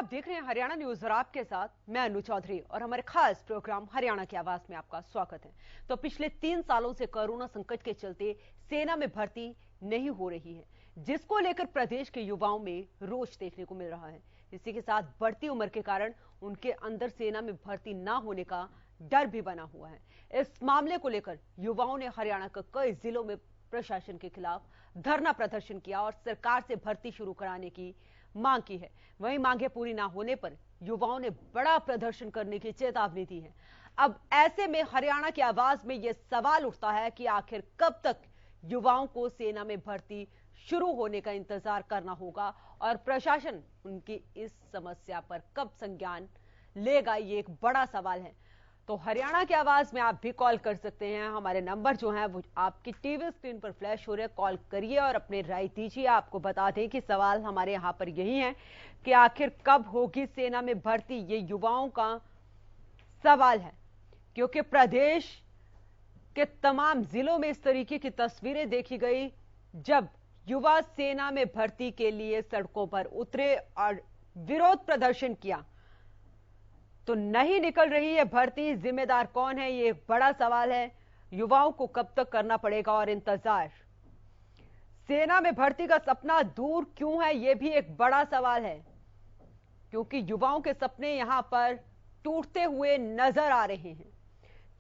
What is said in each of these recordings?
आप देख रहे हैं हरियाणा न्यूज और आपके साथ मैं अनु चौधरी और हमारे खास प्रोग्राम हरियाणा की आवाज में आपका स्वागत है। तो पिछले 3 सालों से कोरोना संकट के चलते सेना में भर्ती नहीं हो रही है, जिसको लेकर प्रदेश के युवाओं में रोष देखने को मिल रहा है। इसी के साथ बढ़ती उम्र के कारण उनके अंदर सेना में भर्ती ना होने का डर भी बना हुआ है। इस मामले को लेकर युवाओं ने हरियाणा के कई जिलों में प्रशासन के खिलाफ धरना प्रदर्शन किया और सरकार से भर्ती शुरू कराने की मांग की है। वहीं मांगे पूरी ना होने पर युवाओं ने बड़ा प्रदर्शन करने की चेतावनी दी है। अब ऐसे में हरियाणा की आवाज में यह सवाल उठता है कि आखिर कब तक युवाओं को सेना में भर्ती शुरू होने का इंतजार करना होगा और प्रशासन उनकी इस समस्या पर कब संज्ञान लेगा, ये एक बड़ा सवाल है। तो हरियाणा की आवाज में आप भी कॉल कर सकते हैं। हमारे नंबर जो हैं वो आपकी टीवी स्क्रीन पर फ्लैश हो रहे हैं। कॉल करिए और अपने राय दीजिए। आपको बता दें कि सवाल हमारे यहाँ पर यही है कि आखिर कब होगी सेना में भर्ती, ये युवाओं का सवाल है, क्योंकि प्रदेश के तमाम जिलों में इस तरीके की तस्वीरें देखी गई जब युवा सेना में भर्ती के लिए सड़कों पर उतरे और विरोध प्रदर्शन किया। तो नहीं निकल रही है भर्ती, जिम्मेदार कौन है, ये एक बड़ा सवाल है। युवाओं को कब तक करना पड़ेगा और इंतजार। सेना में भर्ती का सपना दूर क्यों है, ये भी एक बड़ा सवाल है, क्योंकि युवाओं के सपने यहां पर टूटते हुए नजर आ रहे हैं।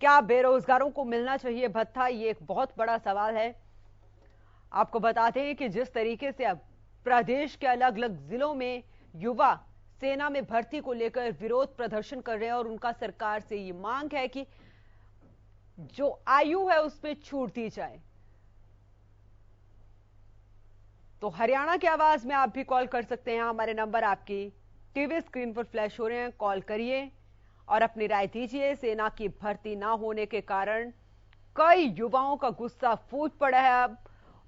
क्या बेरोजगारों को मिलना चाहिए भत्ता, ये एक बहुत बड़ा सवाल है। आपको बताते हैं कि जिस तरीके से अब प्रदेश के अलग अलग जिलों में युवा सेना में भर्ती को लेकर विरोध प्रदर्शन कर रहे हैं और उनका सरकार से ये मांग है कि जो आयु है उसमें छूट दी जाए। तो हरियाणा की आवाज में आप भी कॉल कर सकते हैं। हमारे नंबर आपकी टीवी स्क्रीन पर फ्लैश हो रहे हैं। कॉल करिए और अपनी राय दीजिए। सेना की भर्ती ना होने के कारण कई युवाओं का गुस्सा फूट पड़ा है अब,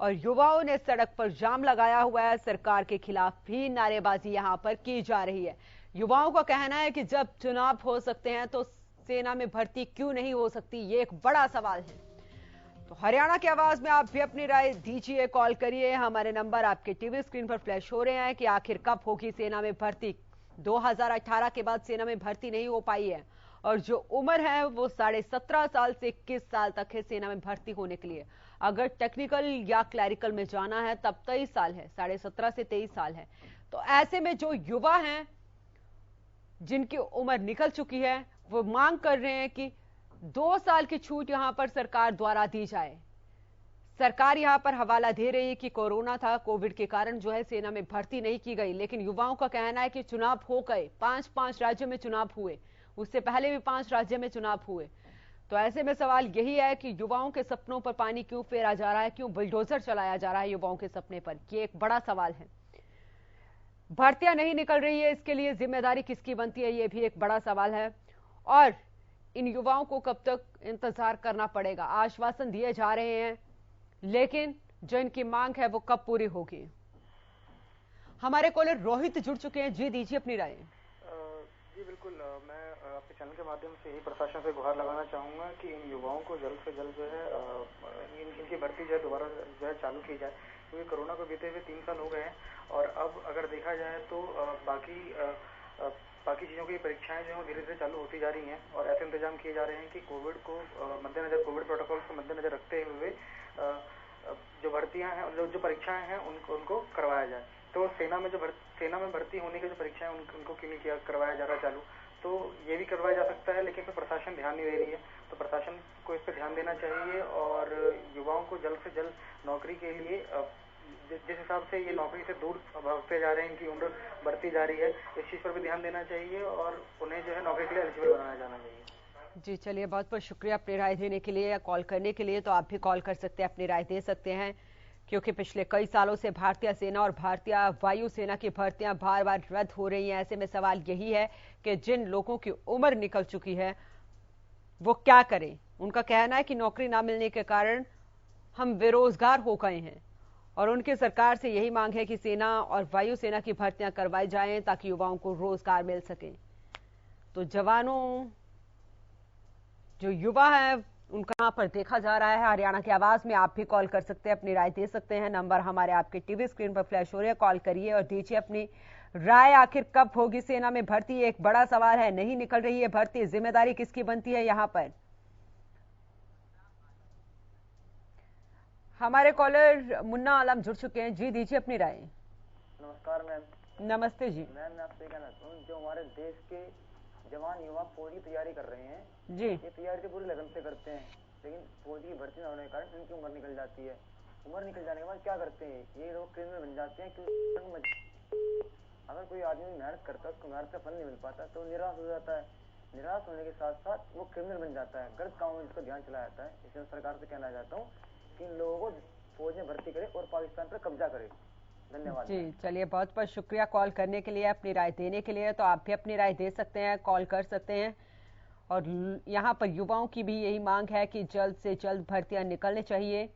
और युवाओं ने सड़क पर जाम लगाया हुआ है। सरकार के खिलाफ भी नारेबाजी यहां पर की जा रही है। युवाओं का कहना है कि जब चुनाव हो सकते हैं तो सेना में भर्ती क्यों नहीं हो सकती, ये एक बड़ा सवाल है। तो हरियाणा की आवाज में आप भी अपनी राय दीजिए, कॉल करिए। हमारे नंबर आपके टीवी स्क्रीन पर फ्लैश हो रहे हैं कि आखिर कब होगी सेना में भर्ती। 2018 के बाद सेना में भर्ती नहीं हो पाई है और जो उम्र है वो 17.5 साल से 21 साल तक है सेना में भर्ती होने के लिए। अगर टेक्निकल या क्लैरिकल में जाना है तब 23 साल है, 17.5 से 23 साल है। तो ऐसे में जो युवा हैं जिनकी उम्र निकल चुकी है वो मांग कर रहे हैं कि 2 साल की छूट यहां पर सरकार द्वारा दी जाए। सरकार यहां पर हवाला दे रही है कि कोरोना था, कोविड के कारण जो है सेना में भर्ती नहीं की गई, लेकिन युवाओं का कहना है कि चुनाव हो गए, 5 राज्यों में चुनाव हुए, उससे पहले भी 5 राज्यों में चुनाव हुए। तो ऐसे में सवाल यही है कि युवाओं के सपनों पर पानी क्यों फेरा जा रहा है, क्यों बुलडोजर चलाया जा रहा है युवाओं के सपने पर, ये एक बड़ा सवाल है। भर्तियां नहीं निकल रही है, इसके लिए जिम्मेदारी किसकी बनती है, ये भी एक बड़ा सवाल है। और इन युवाओं को कब तक इंतजार करना पड़ेगा। आश्वासन दिए जा रहे हैं लेकिन जो इनकी मांग है वो कब पूरी होगी। हमारे कॉलर रोहित जुड़ चुके हैं, जी दीजिए अपनी राय। जी बिल्कुल, मैं आपके चैनल के माध्यम से यही प्रशासन से गुहार लगाना चाहूँगा कि इन युवाओं को जल्द से जल्द जो है इनकी भर्ती जो है दोबारा जो है चालू की जाए, क्योंकि कोरोना को बीते हुए 3 साल हो गए हैं और अब अगर देखा जाए तो बाकी चीज़ों की परीक्षाएं जो है धीरे धीरे चालू होती जा रही हैं और ऐसे इंतजाम किए जा रहे हैं कि कोविड को मद्देनजर, कोविड प्रोटोकॉल को मद्देनजर रखते हुए जो भर्तियाँ हैं, जो परीक्षाएं हैं उनको करवाया जाए। तो सेना में भर्ती होने की जो परीक्षाएं उनको क्यों नहीं किया करवाया जा रहा चालू, तो ये भी करवाया जा सकता है, लेकिन फिर प्रशासन ध्यान नहीं दे रही है। तो प्रशासन को इस पर ध्यान देना चाहिए और युवाओं को जल्द से जल्द नौकरी के लिए, जिस हिसाब से ये नौकरी से दूर भागते जा रहे हैं, इनकी उम्र बढ़ती जा रही है, इस चीज़ पर भी ध्यान देना चाहिए और उन्हें जो है नौकरी के लिए एलिजिबल बनाया जाना चाहिए। जी चलिए, बहुत बहुत शुक्रिया अपनी राय देने के लिए या कॉल करने के लिए। तो आप भी कॉल कर सकते हैं, अपनी राय दे सकते हैं, क्योंकि पिछले कई सालों से भारतीय सेना और भारतीय वायुसेना की भर्तियां बार बार रद्द हो रही हैं। ऐसे में सवाल यही है कि जिन लोगों की उम्र निकल चुकी है वो क्या करें। उनका कहना है कि नौकरी ना मिलने के कारण हम बेरोजगार हो गए हैं और उनकी सरकार से यही मांग है कि सेना और वायुसेना की भर्तियां करवाई जाएं ताकि युवाओं को रोजगार मिल सके। तो जवानों, जो युवा है उनका यहाँ पर देखा जा रहा है। हरियाणा की आवाज में आप भी कॉल कर सकते हैं, अपनी राय दे सकते हैं। नंबर हमारे आपके टीवी स्क्रीन पर फ्लैश हो रहे हैं, कॉल करिए और दीजिए अपनी राय आखिर कब होगी सेना में भर्ती, एक बड़ा सवाल है। नहीं निकल रही है भर्ती, जिम्मेदारी किसकी बनती है यहाँ पर? हमारे कॉलर मुन्ना आलम जुड़ चुके हैं। जी दीजिए अपनी राय। नमस्कार मैम। नमस्ते जी। मैम मैं आपसे कहना चाहता हूँ, जो हमारे देश के जवान युवा फौज की तैयारी कर रहे हैं जी, ये तैयारी तो पूरी लगन से करते हैं, लेकिन फौज की भर्ती न होने के कारण इनकी उम्र निकल जाती है। उम्र निकल जाने के बाद क्या करते हैं, ये लोग क्रिमिनल बन जाते हैं। क्योंकि अगर कोई आदमी मेहनत करता है, उसको मेहनत का फल नहीं मिल पाता तो निराश हो जाता है। निराश होने के साथ साथ वो क्रिमिनल बन जाता है, गलत कामों में जिसको ध्यान चला जाता है। इसलिए सरकार से कहना चाहता हूँ कि इन लोगों को फौज में भर्ती करे और पाकिस्तान पर कब्जा करे। धन्यवाद जी। चलिए, बहुत बहुत शुक्रिया कॉल करने के लिए, अपनी राय देने के लिए। तो आप भी अपनी राय दे सकते हैं, कॉल कर सकते हैं। और यहाँ पर युवाओं की भी यही मांग है कि जल्द से जल्द भर्तियां निकलनी चाहिए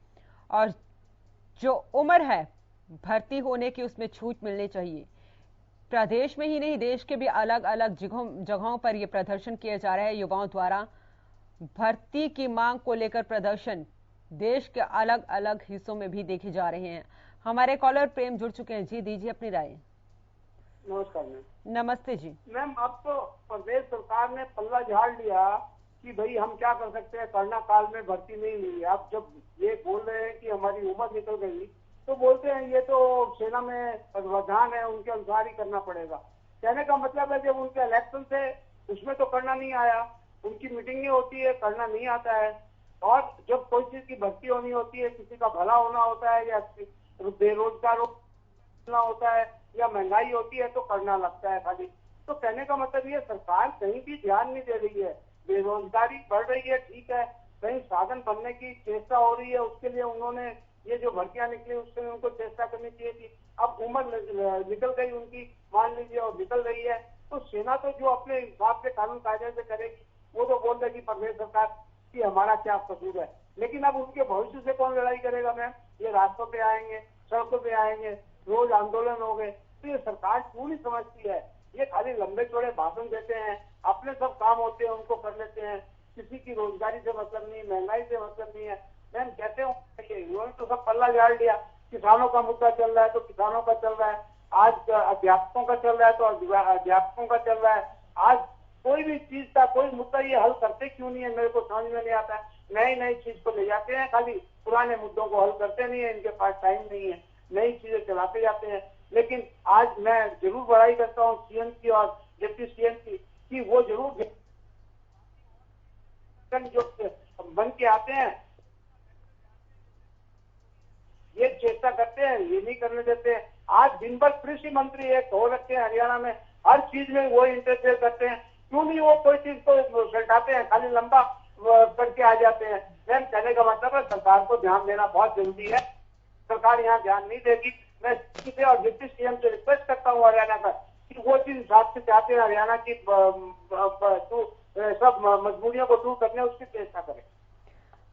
और जो उम्र है भर्ती होने की उसमें छूट मिलनी चाहिए। प्रदेश में ही नहीं, देश के भी अलग अलग जगहों पर यह प्रदर्शन किया जा रहा है युवाओं द्वारा। भर्ती की मांग को लेकर प्रदर्शन देश के अलग अलग हिस्सों में भी देखे जा रहे हैं। हमारे कॉलर प्रेम जुड़ चुके हैं। जी दीजिए अपनी राय। नमस्कार मैम। नमस्ते जी। मैम, अब तो प्रदेश सरकार ने पल्ला झाड़ लिया कि भाई हम क्या कर सकते हैं, कोरोना काल में भर्ती नहीं हुई। आप जब ये बोल रहे हैं कि हमारी उम्र निकल गई तो बोलते हैं ये तो सेना में प्रावधान है, उनके अनुसार ही करना पड़ेगा। कहने का मतलब है जब उनके इलेक्शन थे उसमें तो करना नहीं आया, उनकी मीटिंगें होती है करना नहीं आता है, और जब कोई चीज की भर्ती होनी होती है, किसी का भला होना होता है या बेरोजगार होता है या महंगाई होती है तो करना लगता है खाली। तो कहने का मतलब ये सरकार कहीं भी ध्यान नहीं दे रही है। बेरोजगारी बढ़ रही है ठीक है, कहीं साधन बनने की चेष्टा हो रही है, उसके लिए उन्होंने ये जो भर्तियां निकली उसके लिए उनको चेष्टा करनी चाहिए थी। अब उम्र निकल गई उनकी, मान लीजिए, और निकल रही है तो सेना तो जो अपने हिसाब से कानून कायदे से करेगी, वो तो बोल देगी प्रदेश सरकार कि हमारा क्या कसूर है। लेकिन अब उनके भविष्य से कौन लड़ाई करेगा मैम? ये रास्तों पे आएंगे, सड़कों पे आएंगे, रोज आंदोलन हो गए। तो ये सरकार क्यों नहीं समझती है? ये खाली लंबे चौड़े भाषण देते हैं, अपने सब काम होते हैं उनको कर लेते हैं, किसी की रोजगारी से मतलब नहीं, महंगाई से मतलब नहीं है। मैम कहते हो इन्होंने तो सब पल्ला झाड़ लिया। किसानों का मुद्दा चल रहा है तो किसानों का चल रहा है, आज अध्यापकों का चल रहा है तो अध्यापकों का चल रहा है। आज कोई भी चीज का कोई मुद्दा ये हल करते क्यों नहीं है, मेरे को समझ में नहीं आता है। नई नई चीज को ले जाते हैं, खाली पुराने मुद्दों को हल करते नहीं है, इनके पास टाइम नहीं है, नई चीजें चलाते जाते हैं। लेकिन आज मैं जरूर बड़ाई करता हूँ सीएम की और डिप्टी सीएम की कि वो जरूर जो बन के आते हैं ये चेष्टा करते हैं, ये नहीं करने देते हैं। आज दिन भर कृषि मंत्री एक हो रखे हैं हरियाणा में, हर चीज में वो इंटरफेयर करते हैं। क्यों नहीं वो कोई चीज को सल्टाते हैं, खाली लंबा करके आ जाते हैं। मैम कहने का मतलब है सरकार को ध्यान देना बहुत जरूरी है। सरकार यहाँ ध्यान नहीं देगी। मैं सीधे और डिप्टी सीएम से रिक्वेस्ट करता हूँ हरियाणा का कि वो चीज हिसाब से चाहते हैं हरियाणा की सब मजबूरियों को दूर करने उसकी चेष्टा करें।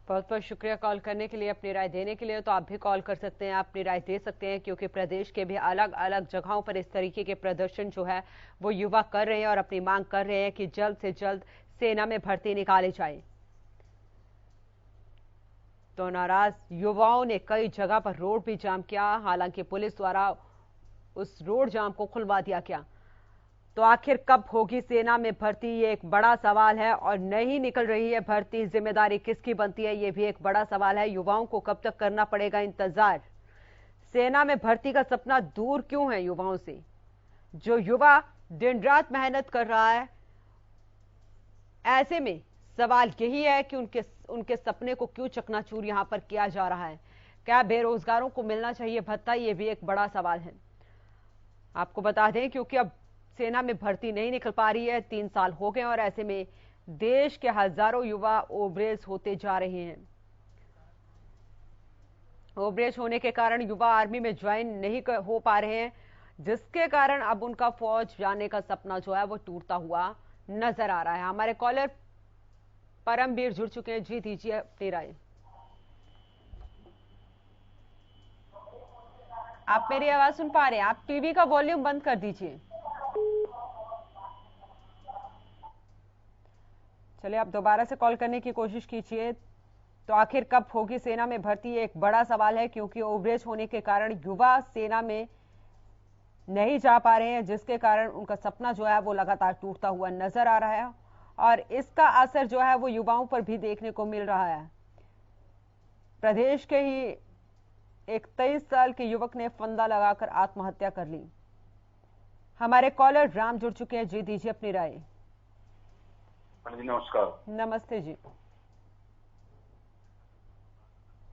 बहुत बहुत शुक्रिया कॉल करने के लिए, अपनी राय देने के लिए। तो आप भी कॉल कर सकते हैं, अपनी राय दे सकते हैं, क्योंकि प्रदेश के भी अलग अलग जगहों पर इस तरीके के प्रदर्शन जो है वो युवा कर रहे हैं और अपनी मांग कर रहे हैं कि जल्द से जल्द सेना में भर्ती निकाली जाए। तो नाराज युवाओं ने कई जगह पर रोड भी जाम किया, हालांकि पुलिस द्वारा उस रोड जाम को खुलवा दिया गया। तो आखिर कब होगी सेना में भर्ती, ये एक बड़ा सवाल है। और नहीं निकल रही है भर्ती, जिम्मेदारी किसकी बनती है, ये भी एक बड़ा सवाल है। युवाओं को कब तक करना पड़ेगा इंतजार? सेना में भर्ती का सपना दूर क्यों है युवाओं से? जो युवा दिन रात मेहनत कर रहा है, ऐसे में सवाल यही है कि उनके सपने को क्यों चकनाचूर यहां पर किया जा रहा है। क्या बेरोजगारों को मिलना चाहिए भत्ता, ये भी एक बड़ा सवाल है। आपको बता दें, क्योंकि अब सेना में भर्ती नहीं निकल पा रही है, 3 साल हो गए और ऐसे में देश के हजारों युवा ओवरेज होते जा रहे हैं। ओवरेज होने के कारण युवा आर्मी में ज्वाइन नहीं हो पा रहे हैं, जिसके कारण अब उनका फौज जाने का सपना जो है वो टूटता हुआ नजर आ रहा है। हमारे कॉलर परमवीर जुड़ चुके हैं। जी दीजिए अपनी राय। आप मेरी आवाज सुन पा रहे हैं? आप टीवी का वॉल्यूम बंद कर दीजिए। चलिए, आप दोबारा से कॉल करने की कोशिश कीजिए। तो आखिर कब होगी सेना में भर्ती, एक बड़ा सवाल है, क्योंकि ओवरेज होने के कारण युवा सेना में नहीं जा पा रहे हैं, जिसके कारण उनका सपना जो है वो लगातार टूटता हुआ नजर आ रहा है और इसका असर जो है वो युवाओं पर भी देखने को मिल रहा है। प्रदेश के ही एक 23 साल के युवक ने फंदा लगाकर आत्महत्या कर ली। हमारे कॉलर राम जुड़ चुके हैं। जी, दीजिए अपनी राय। जी नमस्कार। नमस्ते जी।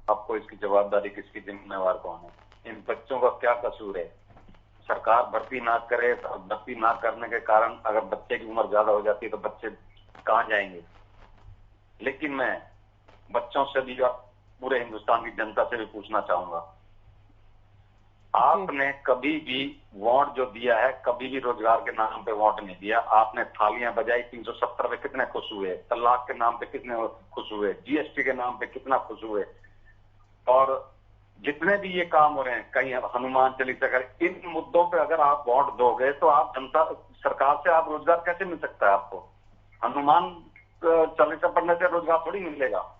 आपको इसकी जवाबदारी किसकी, जिम्मेवार कौन है? इन बच्चों का क्या कसूर है? सरकार भर्ती ना करे, भर्ती ना करने के कारण अगर बच्चे की उम्र ज्यादा हो जाती है तो बच्चे कहाँ जाएंगे? लेकिन मैं बच्चों से भी और पूरे हिंदुस्तान की जनता से भी पूछना चाहूंगा, आपने कभी भी वोट जो दिया है, कभी भी रोजगार के नाम पे वोट नहीं दिया। आपने थालियां बजाई, 370 पे कितने खुश हुए, तलाक के नाम पे कितने खुश हुए, जीएसटी के नाम पे कितना खुश हुए, और जितने भी ये काम हो रहे हैं, कहीं हनुमान चालीसा कर, इन मुद्दों पे अगर आप वोट दोगे तो आप जनता, सरकार से आप रोजगार कैसे मिल सकता है आपको? हनुमान चालीसा पढ़ने से रोजगार थोड़ी मिलेगा।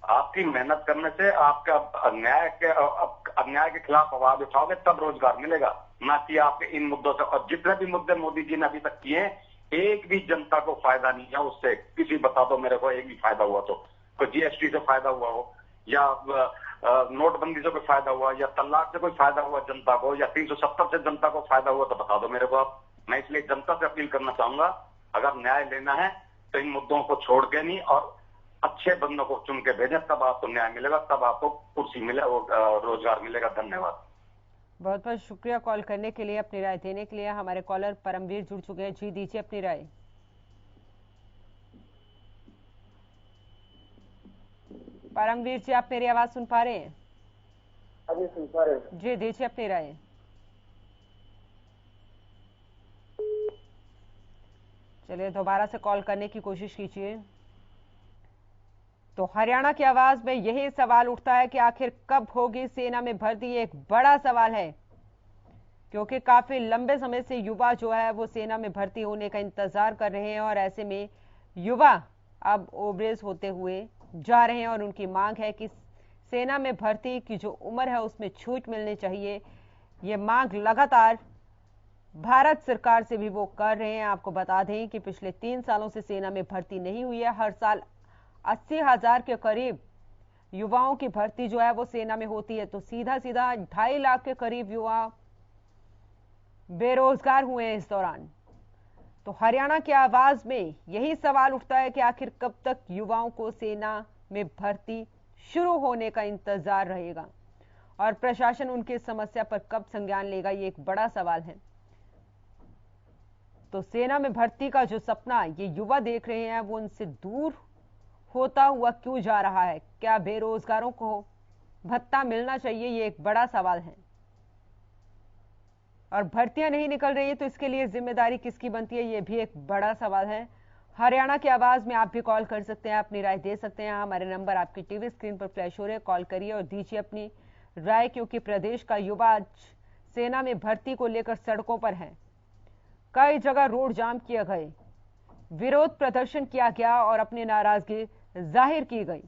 आपकी मेहनत करने से, आपका अन्याय के खिलाफ आवाज उठाओगे तब रोजगार मिलेगा, ना कि आपके इन मुद्दों से। और जितने भी मुद्दे मोदी जी ने अभी तक किए हैं, एक भी जनता को फायदा नहीं है उससे। किसी बता दो मेरे को एक भी फायदा हुआ तो, कोई जीएसटी से फायदा हुआ हो, या नोटबंदी से कोई फायदा हुआ, या तलाक से कोई फायदा हुआ जनता को, या 370 से जनता को फायदा हुआ तो बता दो मेरे को आप। मैं इसलिए जनता से अपील करना चाहूंगा, अगर न्याय लेना है तो इन मुद्दों को छोड़ के नहीं, और अच्छे बंदों को चुन के भेजें, तब आपको न्याय मिलेगा, तब आपको कुर्सी मिले, रोजगार मिलेगा। धन्यवाद। बहुत बहुत शुक्रिया कॉल करने के लिए, अपनी राय देने के लिए। हमारे कॉलर परमवीर जुड़ चुके हैं। जी, दीजिए अपनी राय। परमवीर जी, आप मेरी आवाज सुन पा रहे हैं? अभी सुन पा रहे हैं। जी, दीजिए अपनी राय। चलिए, दोबारा से कॉल करने की कोशिश कीजिए। तो हरियाणा की आवाज में यही सवाल उठता है कि आखिर कब होगी सेना में भर्ती। एक बड़ा सवाल है, क्योंकि काफी लंबे समय से युवा जो है वो सेना में भर्ती होने का इंतजार कर रहे हैं, और ऐसे में युवा अब ओवरेज होते हुए जा रहे हैं और उनकी मांग है कि सेना में भर्ती की जो उम्र है उसमें छूट मिलनी चाहिए। ये मांग लगातार भारत सरकार से भी वो कर रहे हैं। आपको बता दें कि पिछले 3 सालों से सेना में भर्ती नहीं हुई है। हर साल 80,000 के करीब युवाओं की भर्ती जो है वो सेना में होती है, तो सीधा सीधा 2.5 लाख के करीब युवा बेरोजगार हुए हैं इस दौरान। तो हरियाणा की आवाज में यही सवाल उठता है कि आखिर कब तक युवाओं को सेना में भर्ती शुरू होने का इंतजार रहेगा और प्रशासन उनकी समस्या पर कब संज्ञान लेगा, ये एक बड़ा सवाल है। तो सेना में भर्ती का जो सपना ये युवा देख रहे हैं वो उनसे दूर होता हुआ क्यों जा रहा है? क्या बेरोजगारों को भत्ता मिलना चाहिए? ये एक बड़ा सवाल है। और भर्तियां नहीं निकल रही है तो इसके लिए जिम्मेदारी किसकी बनती है, ये भी एक बड़ा सवाल है। हरियाणा की आवाज में आप भी कॉल कर सकते हैं, अपनी राय दे सकते हैं। हमारे नंबर आपकी टीवी स्क्रीन पर फ्लैश हो रहे हैं, कॉल करिए और दीजिए अपनी राय, क्योंकि प्रदेश का युवा आज सेना में भर्ती को लेकर सड़कों पर है। कई जगह रोड जाम किए गए, विरोध प्रदर्शन किया गया और अपनी नाराजगी जाहिर की गई।